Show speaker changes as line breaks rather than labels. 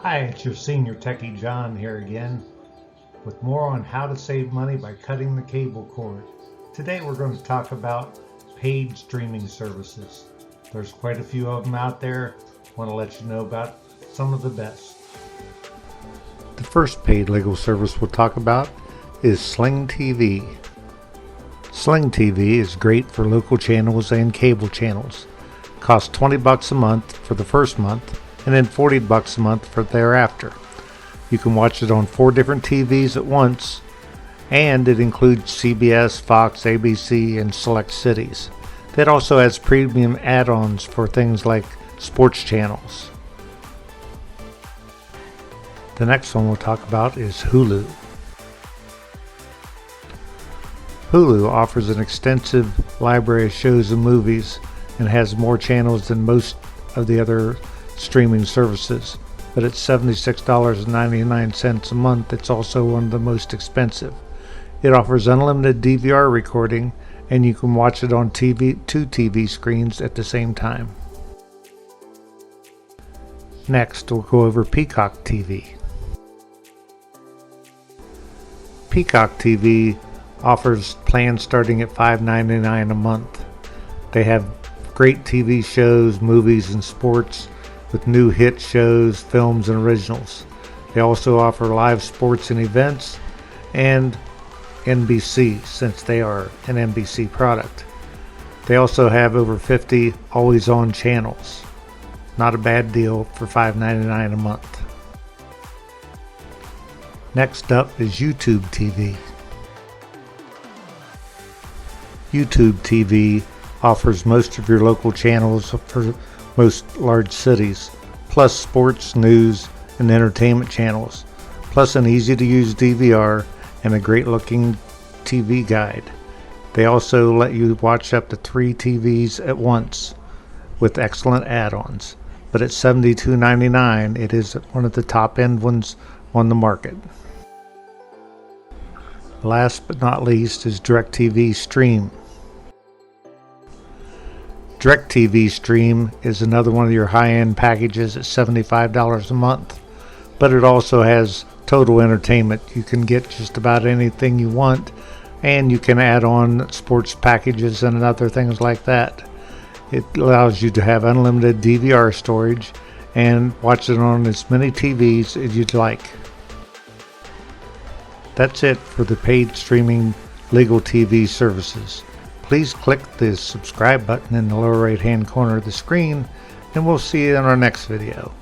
Hi, it's your senior techie John here again with more on how to save money by cutting the cable cord. Today we're going to talk about paid streaming services. There's quite a few of them out there. I want to let you know about some of the best. The first paid legal service we'll talk about is Sling TV. Sling TV is great for local channels and cable channels. It costs $20 a month for the first month and then $40 a month for thereafter. You can watch it on 4 different TVs at once, and it includes CBS, Fox, ABC, and select cities. It also has premium add-ons for things like sports channels. The next one we'll talk about is Hulu. Hulu offers an extensive library of shows and movies and has more channels than most of the other streaming services, but at $76.99 a month, it's also one of the most expensive. It offers unlimited DVR recording, and you can watch it on two TV screens at the same time. Next, we'll go over Peacock TV. Peacock TV offers plans starting at $5.99 a month. They have great TV shows, movies, and sports with new hit shows, films, and originals. They also offer live sports and events and NBC, since they are an NBC product. They also have over 50 always-on channels. Not a bad deal for $5.99 a month. Next up is YouTube TV. YouTube TV offers most of your local channels for most large cities, plus sports, news, and entertainment channels, plus an easy-to-use DVR and a great-looking TV guide. They also let you watch up to 3 TVs at once with excellent add-ons, but at $72.99 it is one of the top-end ones on the market. Last but not least is DirecTV Stream. DirecTV Stream is another one of your high-end packages at $75 a month, but it also has total entertainment. You can get just about anything you want, and you can add on sports packages and other things like that. It allows you to have unlimited DVR storage and watch it on as many TVs as you'd like. That's it for the paid streaming legal TV services. Please click the subscribe button in the lower right hand corner of the screen, and we'll see you in our next video.